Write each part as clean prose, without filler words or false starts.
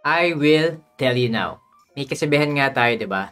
I will tell you now. May kasabihan nga tayo, di ba?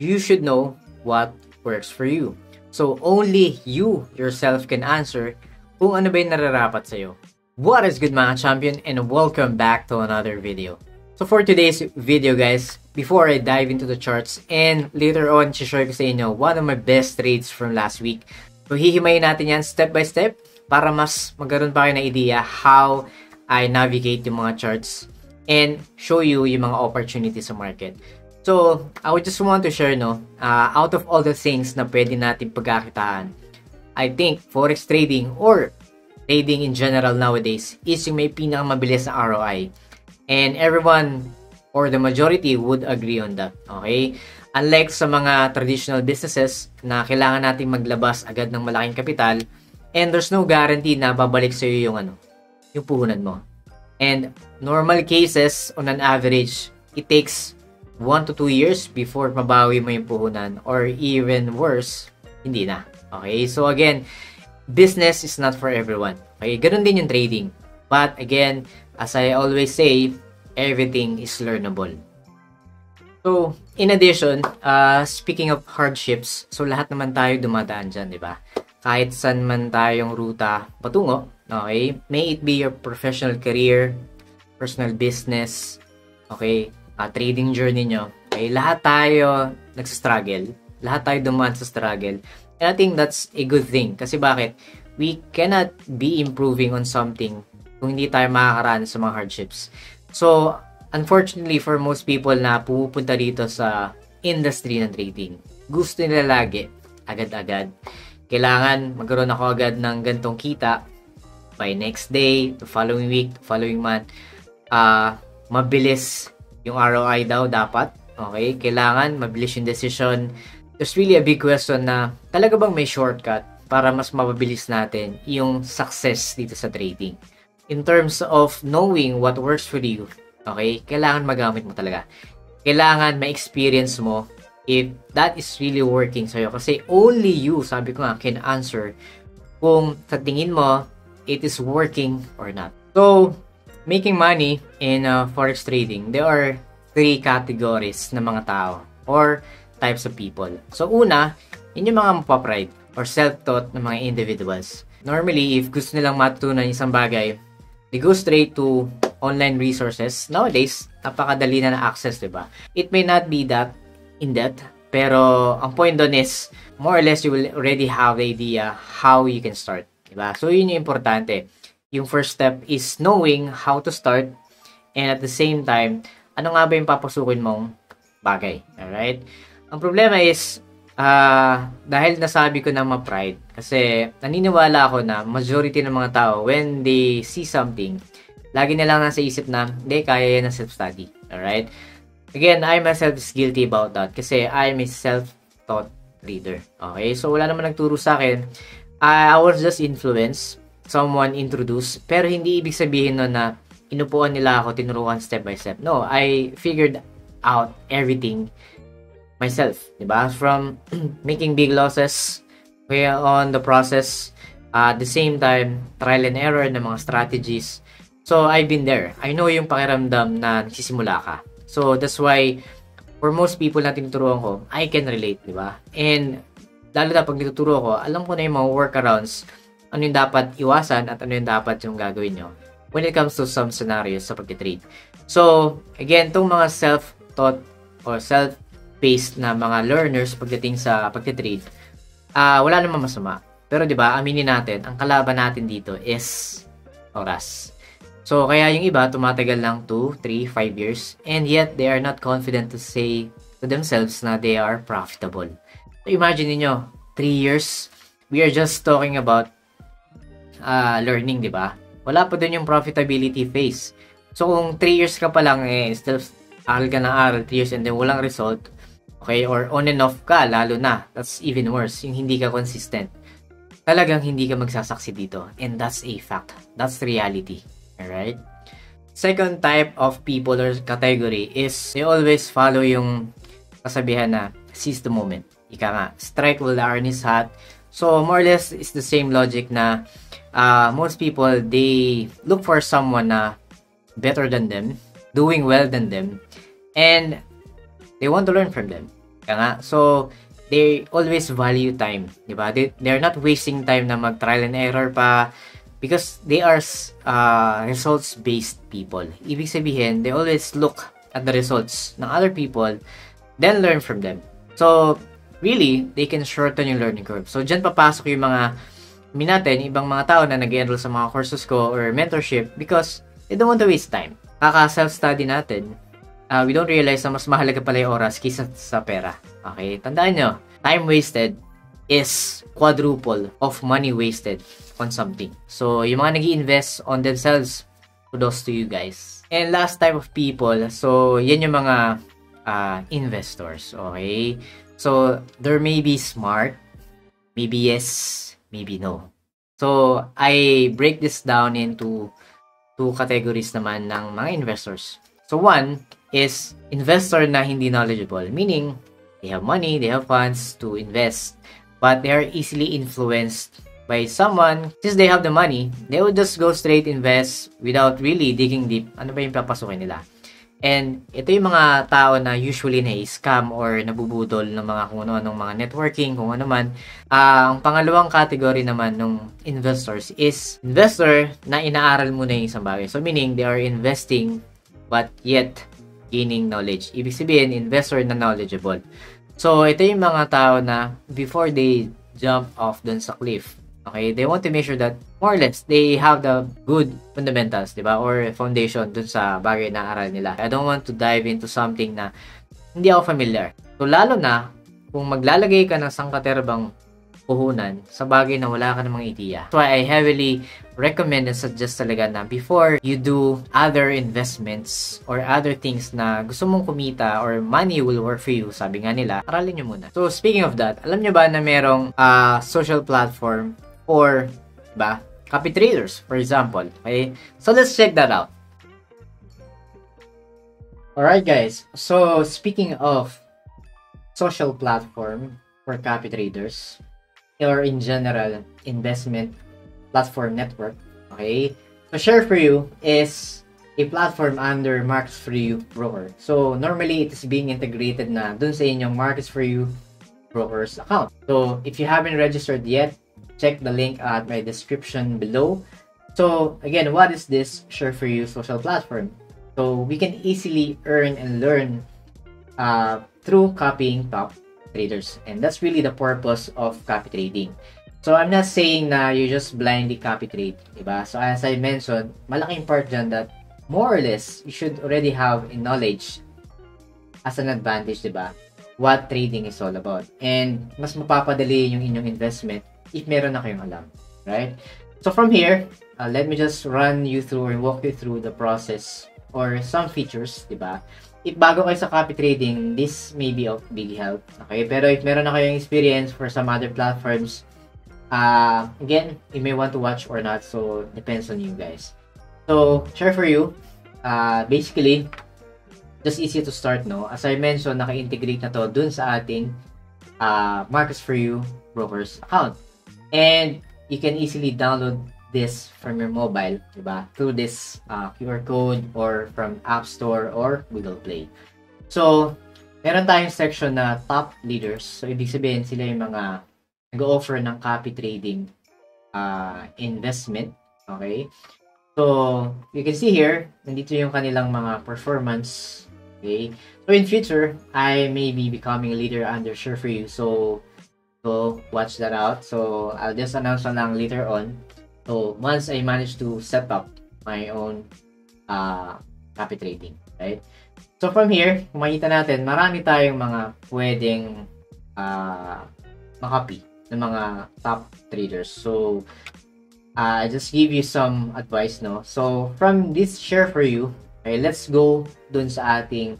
You should know what works for you. So, only you yourself can answer kung ano ba yung nararapat sa'yo. What is good mga champion, and welcome back to another video. So for today's video guys, before I dive into the charts and later on share ko sa inyo one of my best trades from last week. So hihimayin natin yan step by step para mas magkaroon pa kayo na idea how I navigate yung mga charts and show you yung mga opportunities sa market. So I would just want to share out of all the things na pwede natin pagkakitaan, I think forex trading or trading in general nowadays is yung may pinakamabilis na ROI. And everyone or the majority would agree on that. Okay? Unlike sa mga traditional businesses na kailangan nating maglabas agad ng malaking kapital and there's no guarantee na babalik sa iyo yung puhunan mo. And normal cases on an average, it takes 1 to 2 years before mabawi mo yung puhunan, or even worse, hindi na. Okay? So again, business is not for everyone. Okay? Ganun din yung trading. But again, as I always say, everything is learnable. So, in addition, speaking of hardships, so lahat naman tayo dumadaan dyan, di ba? Kahit saan man tayong ruta patungo, okay? May it be your professional career, personal business, okay? Trading journey nyo, okay? Lahat tayo nagsastruggle. Lahat tayo dumaan sa struggle. And I think that's a good thing. Kasi bakit? We cannot be improving on something kung hindi tayo makakaranas sa mga hardships. So, unfortunately for most people na pupunta dito sa industry ng trading, gusto nila lagi, agad-agad. Kailangan magkaroon ako agad ng gantong kita by next day, the following week, the following month. Mabilis yung ROI daw dapat. Okay? Kailangan mabilis yung decision. There's really a big question na talaga bang may shortcut para mas mapabilis natin yung success dito sa trading. In terms of knowing what works for you, okay, kailangan magamit mo talaga. Kailangan ma-experience mo if that is really working sa'yo. Kasi only you, sabi ko nga, can answer kung sa tingin mo, it is working or not. So, making money in forex trading, there are 3 categories ng mga tao or types of people. So, una, yun yung mga mapapride or self-taught ng mga individuals. Normally, if gusto nilang matutunan isang bagay, they go straight to online resources. Nowadays, napakadali na access, diba? It may not be that in-depth, pero ang point doon is, more or less, you will already have the idea how you can start, diba? So, yun yung importante. Yung first step is knowing how to start, and at the same time, ano nga ba yung papasukin mong bagay, alright? Ang problema is, dahil nasabi ko na ma-pride, kasi naniniwala ako na majority ng mga tao, when they see something, lagi nilang nasa isip na, hindi, kaya yan ng self-study. Alright? Again, I myself is guilty about that kasi I'm a self-taught reader. Okay? So, wala naman nagturo sa akin. I was just influenced. Someone introduced. Pero hindi ibig sabihin no na inupuan nila ako, tinuruan step by step. No, I figured out everything myself, diba? From making big losses on the process, at the same time, trial and error ng mga strategies. So, I've been there. I know yung pakiramdam na nagsisimula ka. So, that's why, for most people na tinuturuan ko, I can relate, diba? And, lalo na pag nituturo ko, alam ko na yung mga workarounds, ano yung dapat iwasan at ano yung dapat yung gagawin nyo when it comes to some scenarios sa pag-trade. So, again, itong mga self-taught or self-paced na mga learners pagdating sa pag-trade, wala namang masama. Pero 'di ba, aminin natin, ang kalaban natin dito is oras. So kaya yung iba tumatagal lang 2, 3, 5 years and yet they are not confident to say to themselves na they are profitable. So imagine niyo, 3 years, we are just talking about learning, 'di ba? Wala pa din yung profitability phase. So kung 3 years ka pa lang still aral ka ng aral 3 years and then walang result, okay, or on and off ka, lalo na, that's even worse, yung hindi ka consistent. Talagang hindi ka magsasaksi dito. And that's a fact. That's reality. Alright? Second type of people or category is they always follow yung kasabihan na seize the moment. Ika nga, strike while the iron is hot. So, more or less, it's the same logic na most people, they look for someone na better than them. doing well than them, and they want to learn from them. Kaya nga, so they always value time, di ba? They're not wasting time na mag-trial and error pa because they are results-based people. Ibig sabihin, they always look at the results ng other people, then learn from them. So, really, they can shorten yung learning curve. So, dyan papasok yung mga ibang mga tao na nag-enroll sa mga courses ko or mentorship because they don't want to waste time. Kaka-self-study natin, we don't realize na mas mahalaga pala yung oras kaysa sa pera. Okay? Tandaan nyo, time wasted is quadruple of money wasted on something. So, yung mga nag-i-invest on themselves, kudos to you guys. And last type of people, so, yan yung mga investors. Okay? So, there may be smart, maybe yes, maybe no. So, I break this down into two categories naman ng mga investors. So, one is investor na hindi knowledgeable, meaning they have money, they have funds to invest, but they are easily influenced by someone. Since they have the money, they would just go straight invest without really digging deep. Ano ba yung papasukin nila? And ito yung mga tao na usually na-scam or nabubudol ng mga kung ano-anong mga networking, kung ano man. Ang pangalawang category naman ng investors is investor na inaaral muna yung isang bagay. So meaning they are investing but yet gaining knowledge. Ibig sabihin, investor na knowledgeable. So ito yung mga tao na before they jump off dun sa cliff, okay, they want to make sure that more or less they have the good fundamentals, diba? Or foundation dun sa bagay na aral nila. I don't want to dive into something na hindi ako familiar. So lalo na kung maglalagay ka ng sangkaterbang puhunan sa bagay na wala ka namang idea. So I heavily recommend and suggest talaga na before you do other investments or other things na gusto mong kumita or money will work for you, sabi nga nila, aralin nyo muna. So speaking of that, alam nyo ba na merong social platform or ba copy traders, for example. Okay? So let's check that out. Alright guys, so speaking of social platform for copy traders, or in general, investment platform network, okay? So Share For You is a platform under Markets For You broker. So normally, it is being integrated na dun sa inyong Markets For You broker's account. So if you haven't registered yet, check the link at my description below. So again, what is this Share For You social platform? So we can easily earn and learn through copying top traders, and that's really the purpose of copy trading. So I'm not saying na you just blindly copy trade, diba? So as I mentioned, malaking part dyan that more or less you should already have a knowledge as an advantage, diba? What trading is all about, and mas mapapadali yung inyong investment if meron na kayong alam, right? So from here, let me just run you through and walk you through the process or some features, diba? If bago kayo sa copy trading, this may be of big help. Okay? Pero if meron na kayong experience for some other platforms, again, you may want to watch or not. So, depends on you guys. So, Share For You, basically, just easy to start, no? As I mentioned, naka-integrate na to dun sa ating Markets For You brokers account. And you can easily download this from your mobile, diba? Through this QR code or from App Store or Google Play. So, meron tayong section na top leaders. So, ibig sabihin sila yung mga nag-offer ng copy trading investment. Okay? So, you can see here, nandito yung kanilang mga performance. Okay? So, in future, I may be becoming a leader under Share For You. So, watch that out. So, I'll just announce na lang later on. So, once I manage to set up my own copy trading, right? So, from here, kung makita natin, marami tayong mga pwedeng makopy ng mga top traders. So, I just give you some advice, no? So, from this Share For You, okay, let's go dun sa ating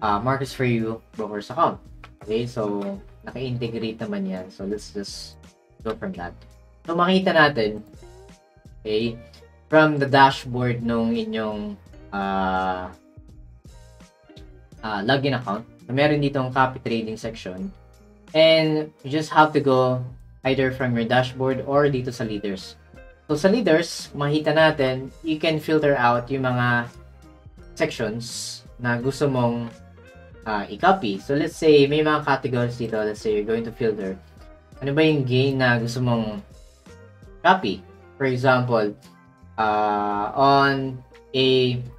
Markets For You brokers account. Okay, so, naka-integrate naman yan. So, let's just go from that. So, makita natin, okay, from the dashboard nung inyong login account, meron ditong copy trading section, and you just have to go either from your dashboard or dito sa leaders. So sa leaders, makita natin, you can filter out yung mga sections na gusto mong i-copy. So, let's say, may mga categories dito. Let's say, you're going to filter. Ano ba yung gain na gusto mong copy? For example, on a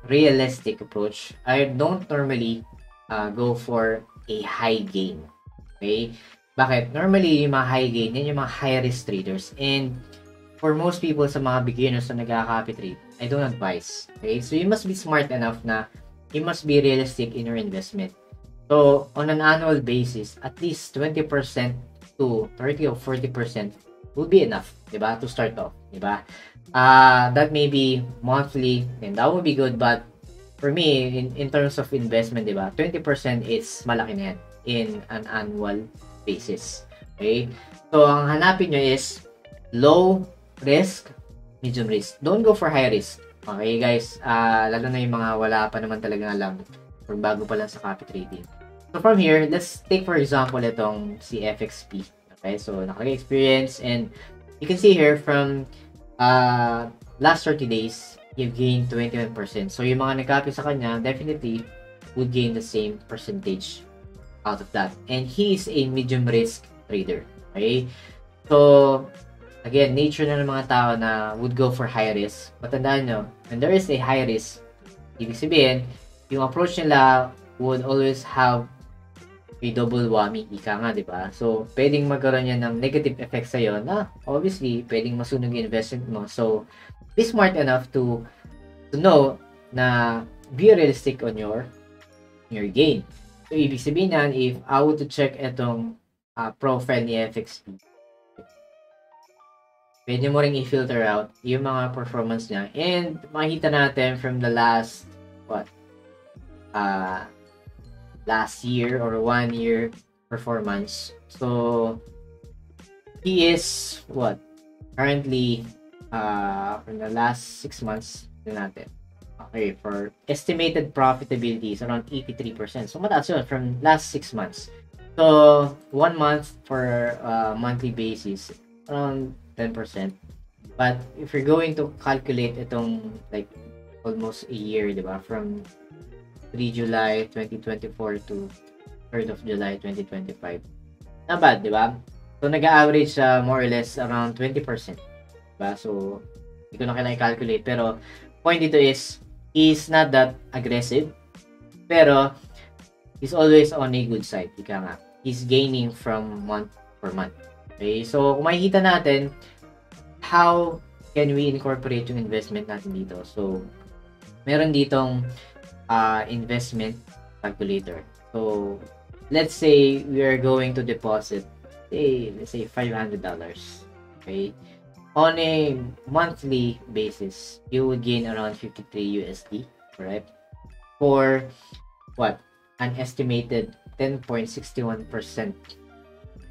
realistic approach, I don't normally go for a high gain. Okay? Bakit? Normally, yung mga high gain, yan yung mga high-risk traders. And for most people sa mga beginners na nagka-copy trade, I don't advise. Okay? So, you must be smart enough na you must be realistic in your investment. So, on an annual basis, at least 20% to 30 or 40% will be enough, diba? To start off, diba? That may be monthly, and that would be good, but for me, in terms of investment, diba? 20% is malaki na yan in an annual basis. Okay? So, ang hanapin nyo is low risk, medium risk. Don't go for high risk. Okay, guys? Lalo na yung mga wala pa naman talagang alam or bago pa lang sa copy trading. So, from here, let's take for example itong si FXP. Okay? So, nakaka-experience and you can see here from last 30 days, you've gained 21%. So, yung mga nag-copy sa kanya, definitely would gain the same percentage out of that. And he is a medium risk trader. Okay? So, again, nature na ng mga tao na would go for high risk. But tandaan nyo, when there is a high risk, ibig sabihin, yung approach nila would always have a double whammy. Ika nga, di ba? So, pwedeng magkaroon yan ng negative effect sa'yo na obviously, pwedeng masunog yung investment mo. So, be smart enough to know na be realistic on your gain. So, ibig sabihin yan, if I were to check itong profile ni FXP, pwede mo ring i-filter out yung mga performance niya. And makikita natin from the last, last year or 1 year performance. So, he is, currently, from the last 6 months natin. Okay, for estimated profitability is around 83%. So, mataas yun from last 6 months. So, 1 month for monthly basis, around 10%. But, if you're going to calculate itong, like, almost a year, diba? From 3 July 2024 to 3rd of July 2025. Not bad, diba? So, nag-average more or less around 20%. Diba? So, hindi ko na kailangan i-calculate. Pero, point dito is, he's not that aggressive, pero he's always on a good side. Ika nga. He's gaining from month per month. Okay? So, kung makikita natin, how can we incorporate yung investment natin dito? So, meron ditong investment calculator. So, let's say we are going to deposit, let's say $500. Okay? On a monthly basis, you would gain around 53 USD, correct? For an estimated 10.61%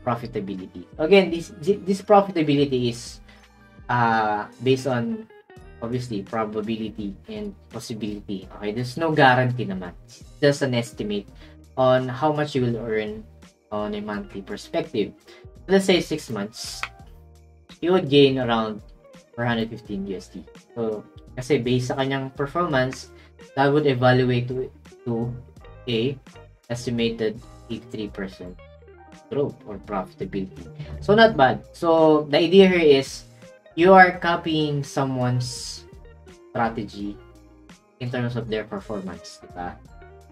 profitability. Again, this profitability is based on obviously probability and possibility. Okay, there's no guarantee naman. It's just an estimate on how much you will earn on a monthly perspective. Let's say 6 months. You would gain around 415 USD. So, kasi based sa kanyang performance, that would evaluate to a estimated 83% growth or profitability. So, not bad. So, the idea here is you are copying someone's strategy in terms of their performance. Diba?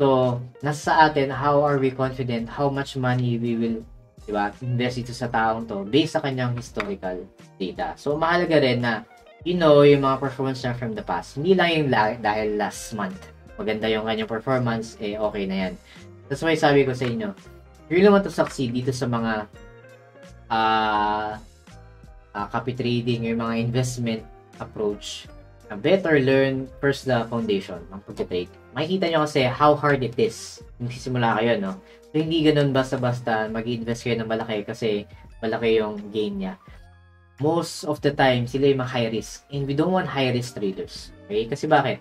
So, nasa sa atin, how are we confident how much money we will invest ito sa taong to based sa kanyang historical data. So, mahalaga rin na yung mga performance niya from the past. Hindi lang yung dahil last month maganda yung kanyang performance, okay na yan. That's why sabi ko sa inyo, if you really want to succeed dito sa mga copy trading, yung mga investment approach, better learn first the foundation ng pag-trade. Makikita nyo kasi how hard it is. Nagsisimula kayo, no? So, hindi ganun basta-basta mag-invest kayo ng malaki kasi malaki yung gain niya. Most of the time, sila yung mga high risk. And we don't want high risk traders. Okay? Kasi bakit?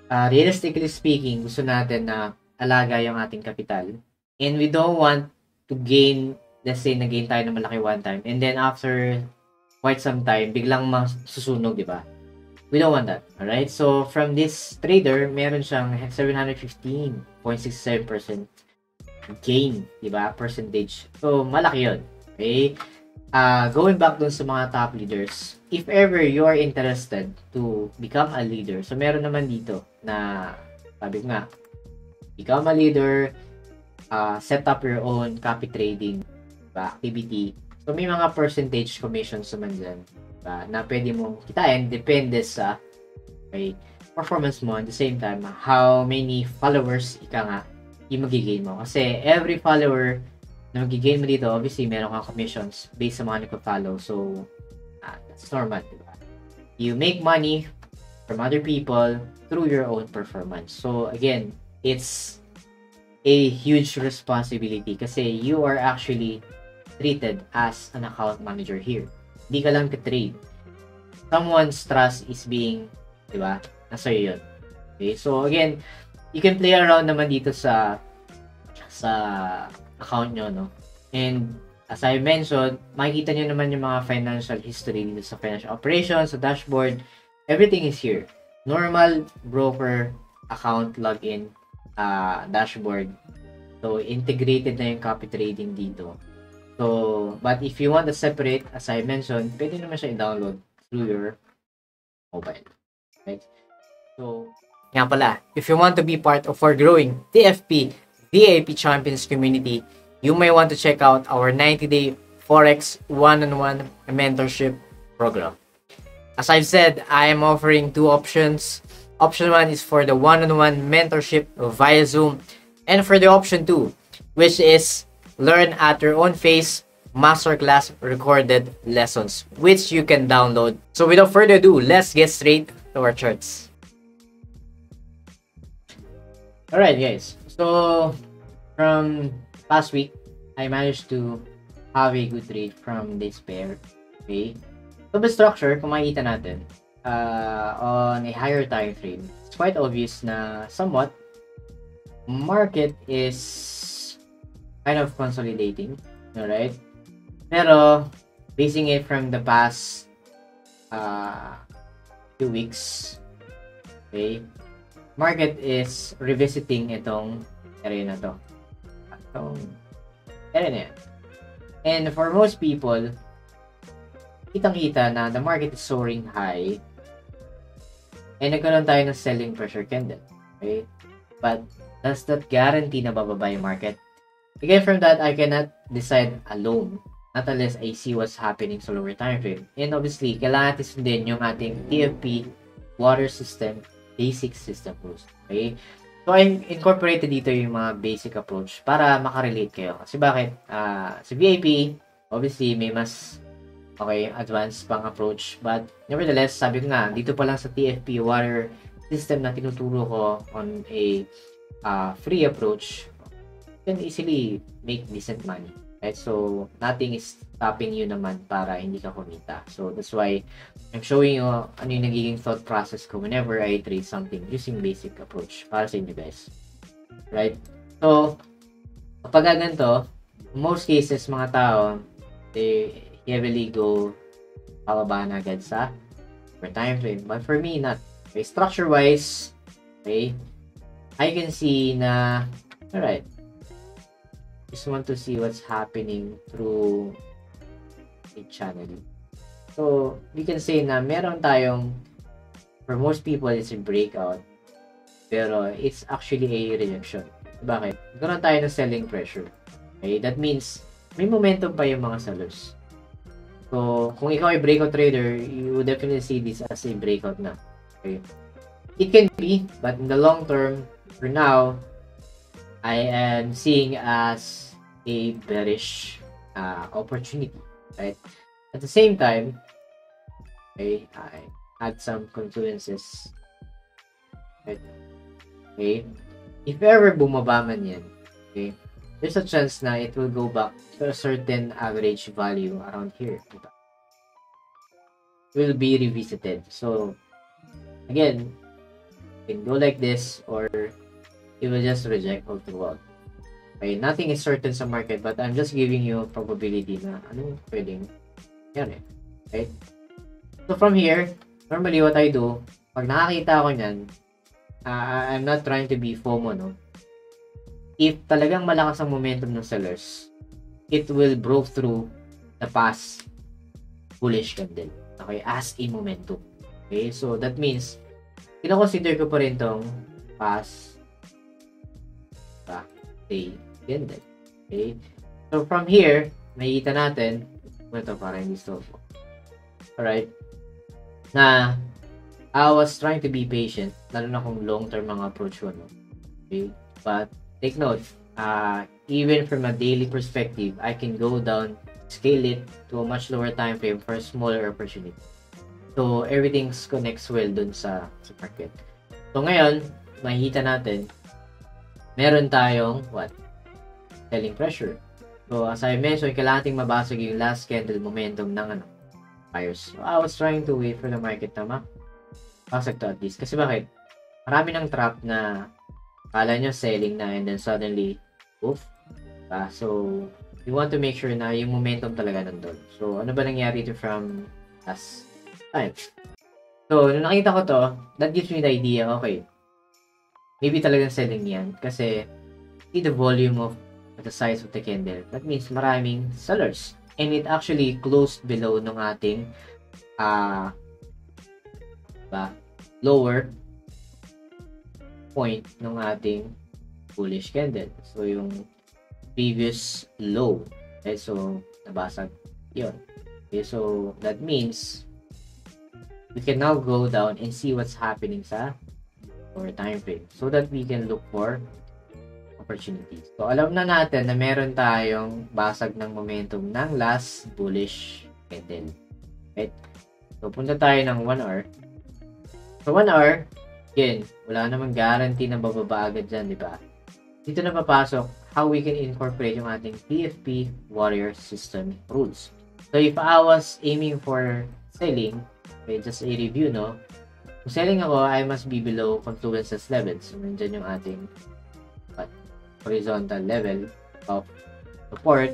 Realistically speaking, gusto natin na alaga yung ating kapital. And we don't want to gain, let's say, na-gain tayo ng malaki one time. And then after quite some time, biglang masusunog, di ba? We don't want that. Alright? So, from this trader, meron siyang 715.67% gain, diba? Percentage. So, malaki yun. Okay? Going back dun sa mga top leaders, if ever you are interested to become a leader, so meron naman dito na, sabi ko nga, become a leader, set up your own copy trading activity. So, may mga percentage commissions naman dyan na pwede mong kitain, depende sa performance mo. At the same time, how many followers yung magigain mo. Kasi every follower na magigain mo dito, obviously, meron kang commissions based sa mga nagpa-follow. So, that's normal, diba? You make money from other people through your own performance. So, again, it's a huge responsibility kasi you are actually treated as an account manager here. Hindi ka lang ka-trade. Someone's trust is being, diba? Nasa iyo yun. Okay? So, again, you can play around naman dito sa account nyo, no? And, as I mentioned, makikita nyo naman yung mga financial history dito sa financial operations, sa dashboard. Everything is here. Normal broker account login, dashboard. So, integrated na yung copy trading dito. So, but if you want to separate, as I mentioned, pwede naman siya i-download through your mobile. Right? So, yan pala, if you want to be part of our growing TFP VIP Champions community, you may want to check out our 90-day Forex one-on-one mentorship program. As I've said, I am offering two options. Option 1 is for the one-on-one mentorship via Zoom, and for the option 2, which is learn at your own pace masterclass recorded lessons, which you can download. So without further ado, let's get straight to our charts. Alright guys, so from last week, I managed to have a good trade from this pair. Okay, so the structure, kung makikita natin, on a higher time frame, it's quite obvious na somewhat market is kind of consolidating, alright? Pero basing it from the past few weeks, okay, market is revisiting itong area na to. Itong area na yan. And for most people, kitang-kita na the market is soaring high and nagkaroon tayo ng selling pressure candle. Okay? But does that guarantee na bababa yung market? Again, from that, I cannot decide alone. Not unless I see what's happening sa lower time frame. And obviously, kailangan natin sundin yung ating TFP water system basic system rules. Okay? So, I incorporated dito yung mga basic approach para makarelate kayo. Kasi bakit? Sa VIP, obviously, may mas advanced pang approach. But, nevertheless, sabi ko nga, dito pa lang sa TFP water system na tinuturo ko on a free approach, you can easily make decent money. Right? So, nothing is stopping you naman para hindi ka kumita. So, that's why I'm showing you ano yung nagiging thought process ko whenever I trade something using basic approach para sa inyo guys. Right? So, kapag ganito, most cases, mga tao, they heavily go pababa na agad sa per time frame. But for me, not. Okay, structure-wise, okay, I can see na, alright, just want to see what's happening through a channel. So, we can say na meron tayong, for most people, it's a breakout. Pero, it's actually a rejection. Bakit? Meron tayo ng selling pressure. Okay? That means, may momentum pa yung mga sellers. So, kung ikaw ay breakout trader, you definitely see this as a breakout na. Okay? It can be, but in the long term, for now, I am seeing as a bearish opportunity, right? At the same time, okay, I had some confluences, right? Okay, if ever bumaba man yan, okay, there's a chance na it will go back to a certain average value around here. It will be revisited. So, again, it can go like this or it will just reject all throughout. Okay, nothing is certain sa market, but I'm just giving you a probability na ano pwedeng yan eh. Okay? So from here, normally what I do, pag nakakita ko niyan, I'm not trying to be FOMO, no? If talagang malakas ang momentum ng sellers, it will broke through the past bullish candle. Okay, as a momentum. Okay, so that means, kino-consider ko pa rin tong past day candle. Okay, so from here, makikita natin, ito para hindi stop. Alright, na I was trying to be patient, lalo na kung long-term mga approach ko, no? Okay, but take note, even from a daily perspective, I can go down, scale it to a much lower time frame for a smaller opportunity. So, everything connects well dun sa market. So, ngayon, makikita natin, meron tayong, selling pressure. So, as I mentioned, kailangan nating mabasag yung last candle momentum ng buyers. So, I was trying to wait for the market na basag to at least. Kasi bakit? Marami ng trap na kala nyo selling na and then suddenly, oof. So, you want to make sure na yung momentum talaga nandun. So, ano ba nangyari ito from last time? So, nung nakita ko to, that gives me the idea, okay, maybe talagang selling yan. Kasi, see the volume of the size of the candle. That means maraming sellers. And it actually closed below nung ating lower point ng ating bullish candle. So, yung previous low. Okay, so, nabasag yun. Okay, so, that means we can now go down and see what's happening sa lower time frame so that we can look for opportunities. So, alam na natin na meron tayong basag ng momentum ng last bullish candle. Okay? So, punta tayo ng 1 hour. So, 1 hour, again, wala namang guarantee na bababa agad dyan, di ba? Dito na papasok how we can incorporate yung ating PFP Warrior System rules. So, if I was aiming for selling, okay, just a review, no? Kung selling ako, I must be below confluences levels. So, nandyan yung ating horizontal level of support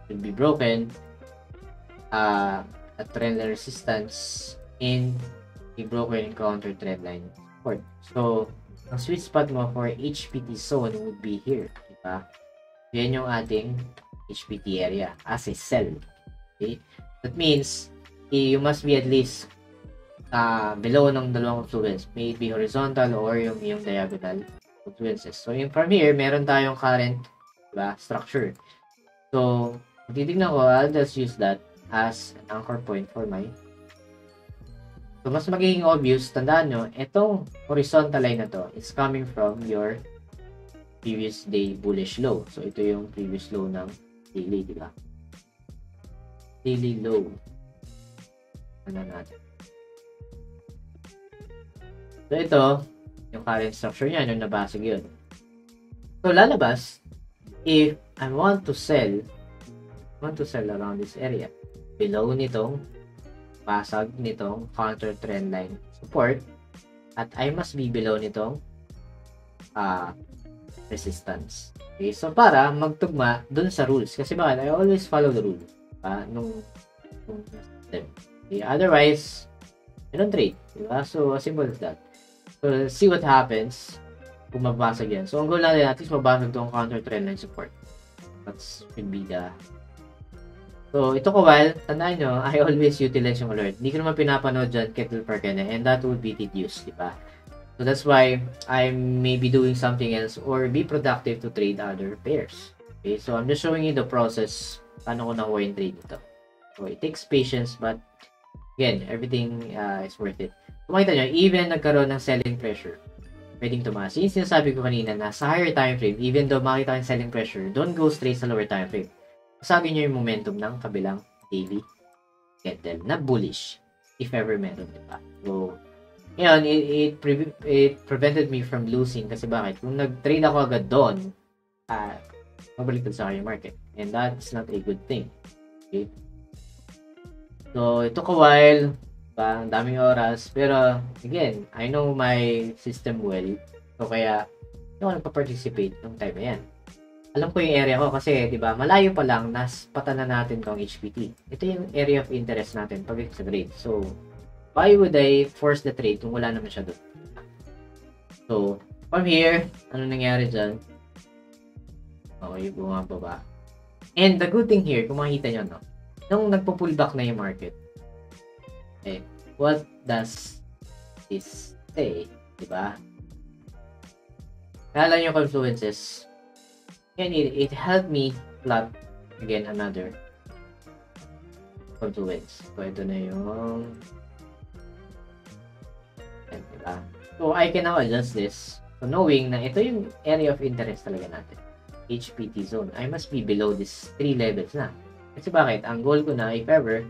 should be broken at trend line resistance in a broken counter trend line support. So, ang sweet spot mo for HPT zone would be here. Diba? Yan yung ating HPT area as a sell. Okay? That means, you must be at least below ng dalawang confluence. May it be horizontal or yung diagonal confluences. So, from here, meron tayong current, diba, structure. So, kung titignan ko, I'll just use that as an anchor point for my. So, mas magiging obvious, tandaan nyo, itong horizontal line na to is coming from your previous day bullish low. So, ito yung previous low ng daily, diba? Daily low. Ano natin? So, ito, yung current structure niya, nung nabasag yun. So, lalabas, if I want to sell around this area, below nitong basag nitong counter trend line support, at I must be below nitong resistance. Okay, so para magtugma dun sa rules. Kasi bakit? I always follow the rule. Nung system. Okay, otherwise, I don't trade. Diba? So, as simple as that. So, see what happens kung mabasag yan. So, ang goal natin, at least mabasag itong counter trend line support. That should be the. So, ito ko while, tandaan nyo, I always utilize yung alert. Hindi ko naman pinapanood dyan kettle per kene, and that would be tedious, di ba? So, that's why I may be doing something else or be productive to trade other pairs. Okay, so I'm just showing you the process paano ko nakuha yung trade nito. So, it takes patience, but again, everything is worth it. Makita nyo, even nagkaroon ng selling pressure, pwedeng tumaas. Yung sinasabi ko kanina na sa higher time frame, even though makita yung selling pressure, don't go straight sa lower time frame. Pasagin nyo yung momentum ng kabilang daily candle na bullish, if ever meron, diba? So, yun, it prevented me from losing kasi bakit? Kung nag-trade ako agad doon, mabaliktad sa akin yung market. And that's not a good thing. Okay? So, ito ko while, ang daming oras, pero again, I know my system well, so kaya hindi ako nagpa-participate ng time na yan. Alam ko yung area ko kasi, di ba, malayo pa lang, patanan natin tong HPT. Ito yung area of interest natin pag sa grade. So, why would I force the trade kung wala naman siya doon? So, from here, ano nangyari dyan? Okay, bumababa. And the good thing here, kung makikita nyo, no? Nung nagpo-pullback na yung market, okay, what does this say? Diba? Kala nyo confluences, and it helped me plot again another confluence. So, ito na yung yan, diba? So, I can now adjust this. So, knowing na ito yung area of interest talaga natin. HPT zone. I must be below these 3 levels na. Kasi bakit? Ang goal ko na, if ever,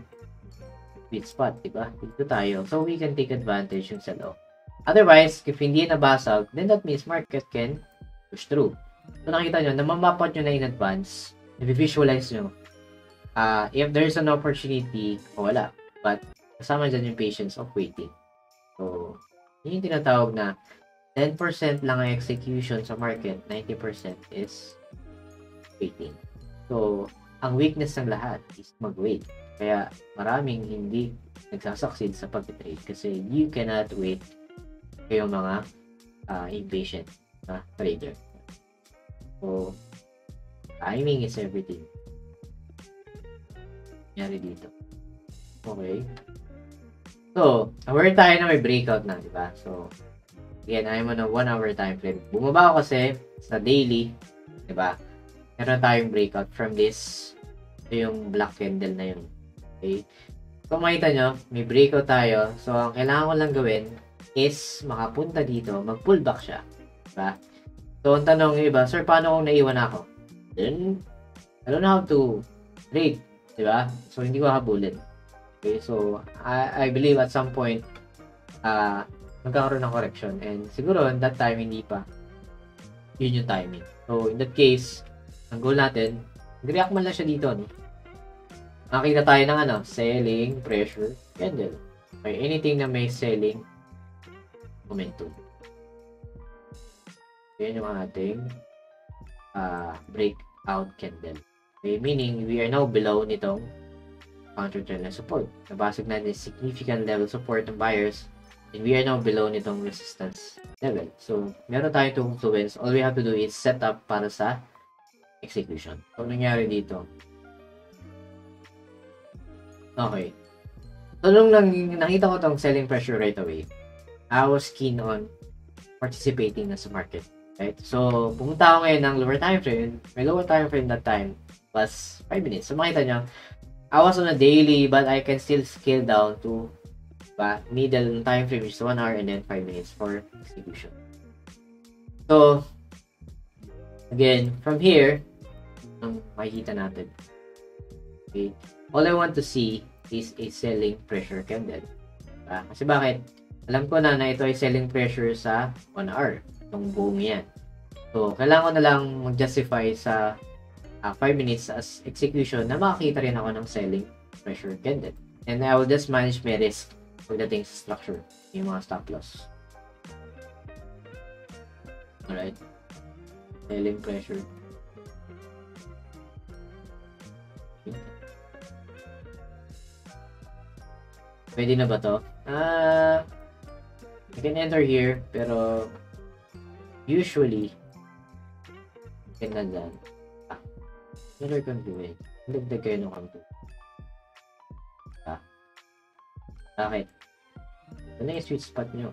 sweet spot, diba? Dito tayo. So, we can take advantage yung sell-off. Otherwise, if hindi nabasag, then that means market can push through. So, nakita nyo, namamapat nyo na in advance. I-visualize nyo. If there's an opportunity, wala. But, kasama dyan yung patience of waiting. So, yun yung tinatawag na 10% lang ang execution sa market, 90% is waiting. So, ang weakness ng lahat is mag-wait. Kaya, maraming hindi nagsasucceed sa pag-trade kasi you cannot wait kayong mga impatient na trader. So, timing is everything. Nangyari dito. Okay. So, aware tayo na may breakout na, diba? So, again, I'm on a 1 hour time frame. Bumaba ako kasi sa daily, diba? Meron tayong breakout from this. Ito yung black candle na yun. Okay? So, makita nyo, may breakout tayo. So, ang kailangan ko lang gawin is makapunta dito, mag-pullback siya. Diba? So, ang tanong yung iba, sir, paano kung naiwan ako? Then, I don't know how to trade. Diba? So, hindi ko habulin. Okay? So, I believe at some point, magkakaroon ng correction. And siguro, that time, hindi pa. Yun yung timing. So, in that case, ang goal natin, mag-react man lang siya dito, no? Makita tayo ng selling, pressure, candle. Okay, anything na may selling, momentum. Yan yung ating breakout candle. Okay, meaning, we are now below nitong counter-trend na support. Nabasag natin significant level support ng buyers. And we are now below nitong resistance level. So, meron tayo itong influence. All we have to do is set up para sa execution. So, nangyari dito. Okay. So, nung nakita ko itong selling pressure right away, I was keen on participating na sa market. Right? So, pumunta ako ngayon ng lower time frame. My lower time frame that time was 5 minutes. So, makita nyo, I was on a daily but I can still scale down to middle time frame is 1 hour and then 5 minutes for execution. So, again, from here, makikita natin. Okay. All I want to see is a selling pressure candle. Kasi bakit? Alam ko na ito ay selling pressure sa 1 hour. Itong buong yan. So, kailangan ko na lang mag-justify sa 5 minutes as execution na makakita rin ako ng selling pressure candle. And I will just manage my risk pagdating sa structure, yung mga stop loss. Alright. Selling pressure. Pwede na ba to? I can enter here, pero usually can na dyan. Mirror confluence. Dagdag kayo ng confluence. Bakit? Ito na yung sweet spot nyo.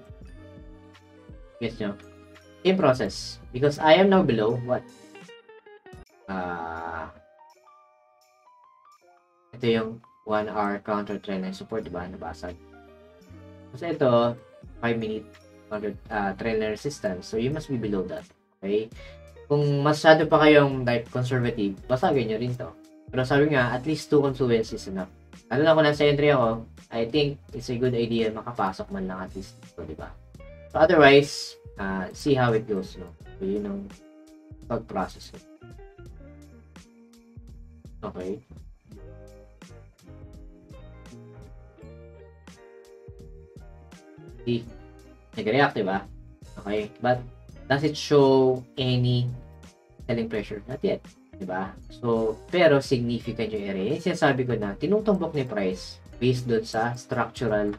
Guess nyo? Same process. Because I am now below what? Ito yung 1 hour counter trend line support, diba? Nabasag. Kasi ito, 5 minute counter trend line resistance. So, you must be below that. Okay? Kung masyado pa kayong like conservative, basagin nyo rin to. Pero sabi nga, at least 2 confluence is enough. Lalo na kung nasa entry ako, I think it's a good idea makapasok man lang at least dito, diba? So, otherwise, see how it goes, no? So, yun ang pag-process. Okay. See? Nag-react, diba? Okay. But, does it show any selling pressure? Not yet. Diba? So, pero significant yung area. Yung sinasabi ko na, tinutumbok ni price based doon sa structural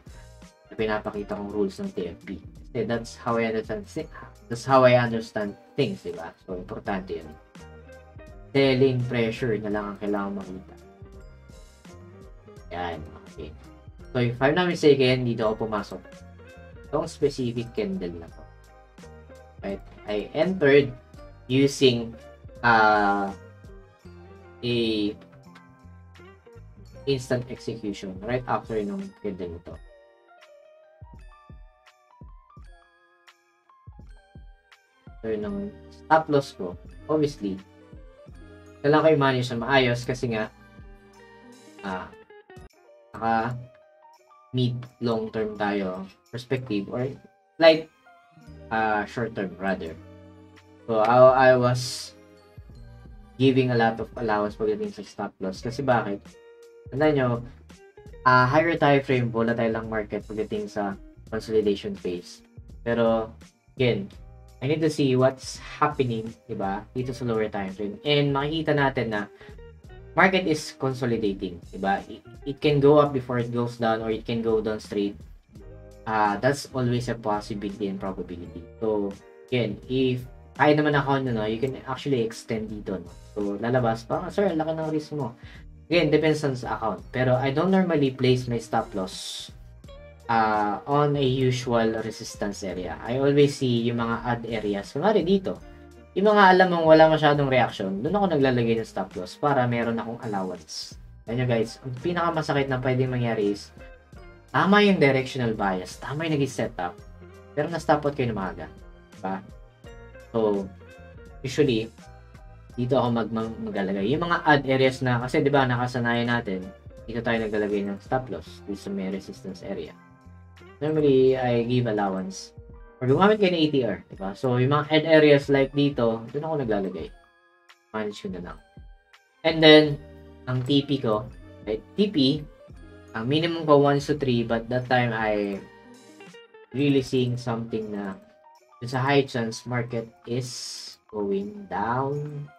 pinapakita kong rules ng TFP. Kasi that's how I understand things, diba? So, importante yun. Selling pressure na lang ang kailangan makita. Yan, okay. So, if I'm not mistaken, dito ako pumasok. Itong specific candle na to. Right? I entered using a instant execution right after nung candle nito. So, nung stop loss ko, obviously, kailangan ko i-manage na maayos kasi nga naka mid long term tayo perspective or like short term rather. So, I was giving a lot of allowance pagdating sa stop loss kasi bakit? Tandaan nyo, higher time frame, volatile lang market pagdating sa consolidation phase. Pero, again, I need to see what's happening, diba, dito sa lower time frame. And makikita natin na market is consolidating, diba? It can go up before it goes down or it can go down straight. That's always a possibility and probability. So, again, if kaya naman account nyo, no, you can actually extend dito. No? So, lalabas, parang, sir, laki ng risk mo. Again, depends on sa account. Pero I don't normally place my stop loss on a usual resistance area. I always see yung mga odd areas. Kunwari dito, yung mga alam mong wala masyadong reaction, doon ako naglalagay ng stop loss para meron akong allowance. Ayan nyo guys, ang pinakamasakit na pwedeng mangyari is tama yung directional bias, tama yung naging setup, pero na-stop out kayo na maaga. Diba? So, usually, dito ako maglalagay. Yung mga odd areas na, kasi diba, nakasanayan natin, dito tayo naglalagay ng stop loss dito sa may resistance area. Normally, I give allowance. Or gumamit kayo ng ATR, diba? So, yung mga odd areas like dito, doon ako naglalagay. Manage ko na lang. And then, ang TP ko, right? TP, ang minimum ko 1 to 3, but that time I really seeing something na there's a high chance market is going down,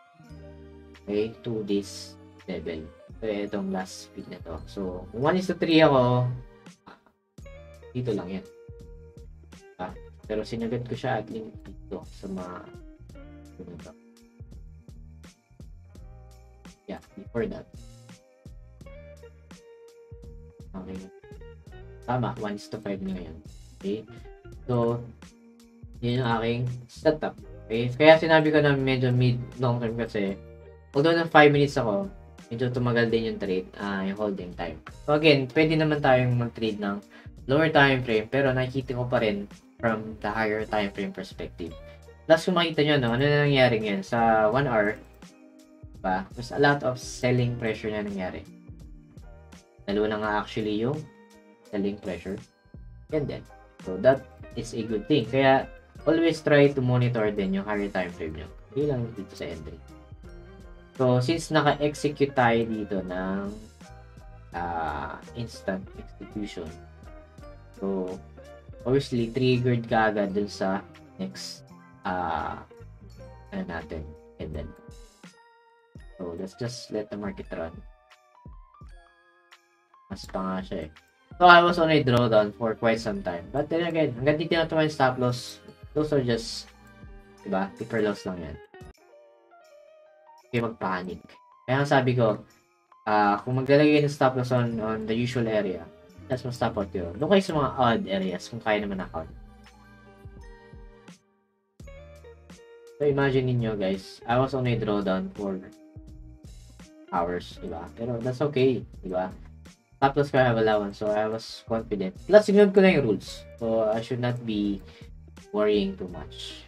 okay, to this level. So, itong last peak na to. So, kung 1 to 3 ako, dito lang yan. Pero sinagot ko siya at least dito sa mga dito. Yeah, before that. Okay. Tama, 1 to 5 na ngayon. Okay. So, yun yung aking setup. Okay. Kaya sinabi ko na medyo mid-long term kasi although na 5 minutes ako, medyo tumagal din yung trade, yung holding time. So again, pwede naman tayong mag-trade ng lower time frame pero nakikita ko pa rin from the higher time frame perspective. Plus kung makita nyo, no, ano na nangyari ngayon sa 1 hour, diba? There's a lot of selling pressure na nangyari. Dalawa na nga actually yung selling pressure. And then, so that is a good thing. Kaya always try to monitor din yung higher time frame nyo. Hindi lang dito sa entry. So, since naka-execute tayo dito ng instant execution, so, obviously, triggered ka agad dun sa next ano natin, and then so, let's just let the market run. Mas pa nga siya eh. So, I was on a drawdown for quite some time. But then again, hanggang dito na ito yung stop loss, those are just, diba, paper loss lang yan. Okay, mag-panic. Kaya sabi ko, kung maglalagay ng stop loss on the usual area, that's mas stop out yun. Doon kayo sa mga odd areas kung kaya naman account. So, imagine niyo guys, I was on a drawdown for hours, diba? Pero that's okay, diba? Stop loss ko I have allowance, so I was confident. Plus, sinunod ko na yung rules. So, I should not be worrying too much.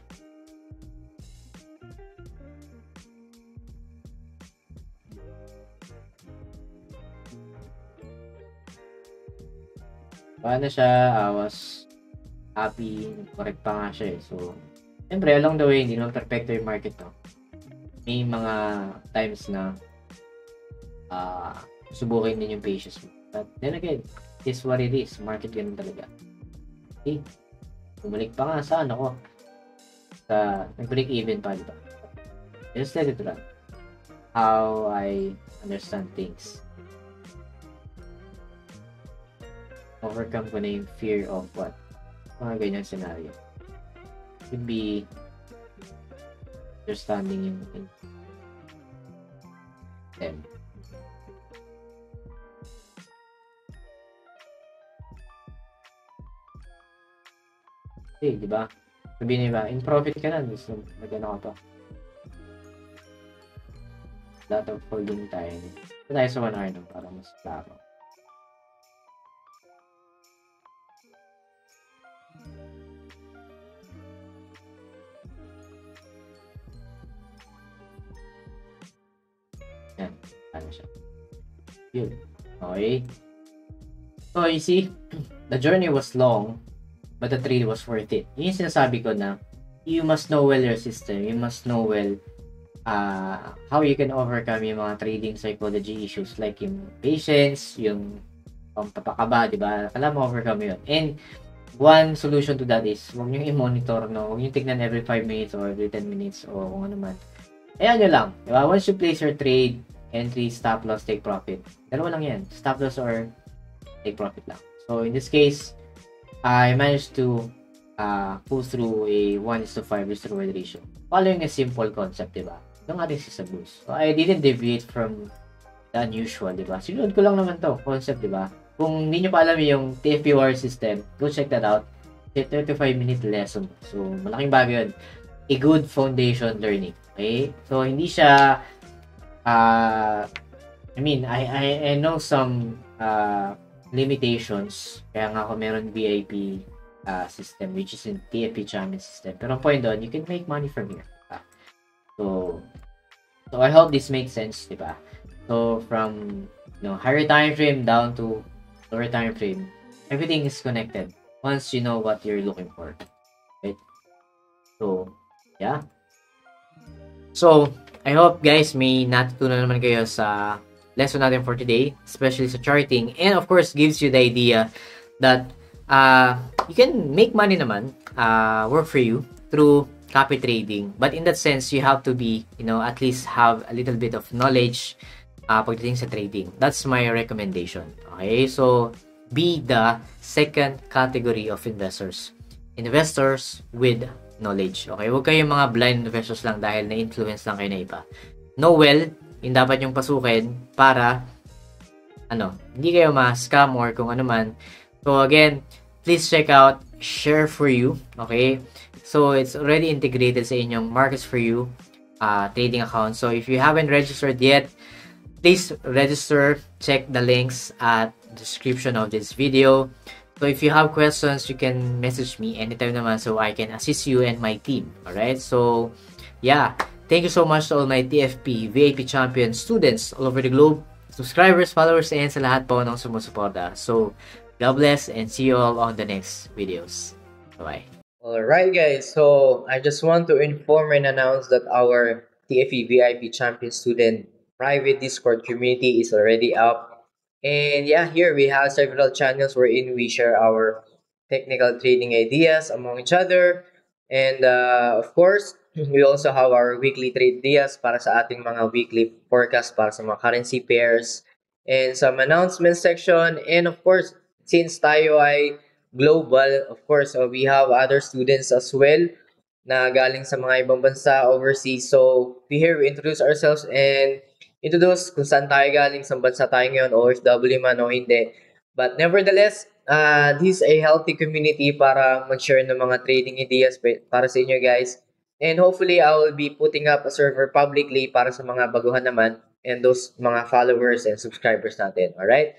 Paano siya, I was happy, correct pa nga siya eh. So, siyempre, along the way, hindi naman perfecto yung market to. May mga times na subukin din yung patience mo. But then again, it's what it is. Market ganun talaga. Okay. Bumalik pa nga sa ano ko. Sa nag-break even pa, diba? Just let it run. How I understand things. overcome ko na yung fear of what? Mga ganyan scenario. Could be understanding yung them. Di ba? Sabihin niba, in profit ka na, gusto magano ka pa. Lot of holding time. Ito tayo sa 1 hour no, para mas klaro. Yan. Ano siya? Yun. Okay. So, you see, the journey was long, but the trade was worth it. Yun yung sinasabi ko na you must know well your system. You must know well how you can overcome yung mga trading psychology issues like yung patience, yung pampapakaba, di ba? Kailangan mo overcome yun. And one solution to that is huwag nyo i-monitor, no? Huwag nyo tignan every 5 minutes or every 10 minutes o kung ano man. Ayan nyo lang. Di ba? Once you place your trade, entry, stop loss, take profit. Dalawa lang yan. Stop loss or take profit lang. So, in this case, I managed to pull through a 1:5 risk reward ratio. Following a simple concept, diba? Ng ating system boost. So, I didn't deviate from the unusual, diba? Sinunod ko lang naman to concept, diba? Kung hindi nyo pa alam yung TFP War system, go check that out. It's a 35-minute lesson. So, malaking bagay yun. A good foundation learning. Okay? So, hindi siya I mean, I know some limitations. Kaya nga ako meron VIP system, which is in TFP Champion system. Pero ang point doon, you can make money from here. Diba? So I hope this makes sense, diba? So from higher time frame down to lower time frame, everything is connected once you know what you're looking for. Right? So, yeah. So, I hope guys may natutunan naman kayo sa lesson natin for today, especially sa charting, and of course gives you the idea that you can make money naman, work for you through copy trading, but in that sense you have to be, at least have a little bit of knowledge pagdating sa trading. That's my recommendation. Okay, so be the second category of investors with knowledge. Okay, huwag kayong mga blind investors lang dahil na-influence lang kayo na iba. Know well yung dapat yung pasukin para hindi kayo ma-scam or kung ano man. So again, please check out Share for You. Okay? So it's already integrated sa inyong Markets for You trading account. So if you haven't registered yet, please register. Check the links at the description of this video. So if you have questions, you can message me anytime naman so I can assist you and my team. Alright? So yeah. Thank you so much to all my TFP VIP champion students all over the globe, subscribers, followers, and sa lahat po ng sumusuporta. So, God bless and see you all on the next videos. Bye-bye. Alright guys, so I just want to inform and announce that our TFE VIP champion student private Discord community is already up. And yeah, here we have several channels wherein we share our technical trading ideas among each other. And of course, we also have our weekly trade ideas para sa ating mga weekly forecast para sa mga currency pairs and some announcement section. And of course, since tayo ay global, of course, we have other students as well na galing sa mga ibang bansa overseas. So, here we introduce ourselves and introduce kung saan tayo galing, sa bansa tayo ngayon, OFW man o hindi. But nevertheless, this is a healthy community para mag-share ng mga trading ideas para sa inyo guys. And hopefully, I will be putting up a server publicly para sa mga baguhan naman and those mga followers and subscribers natin. Alright?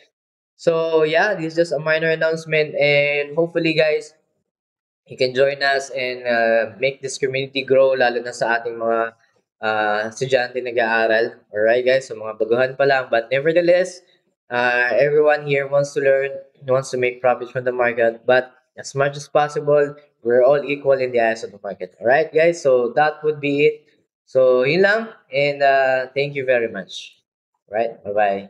So, yeah, this is just a minor announcement and hopefully, guys, you can join us and make this community grow lalo na sa ating mga estudyante nag-aaral. Alright, guys? So, mga baguhan pa lang. But nevertheless, everyone here wants to learn, wants to make profit from the market, but as much as possible, we're all equal in the eyes of the market. Alright, guys? So, that would be it. So, yun lang. And thank you very much. Right? Bye-bye.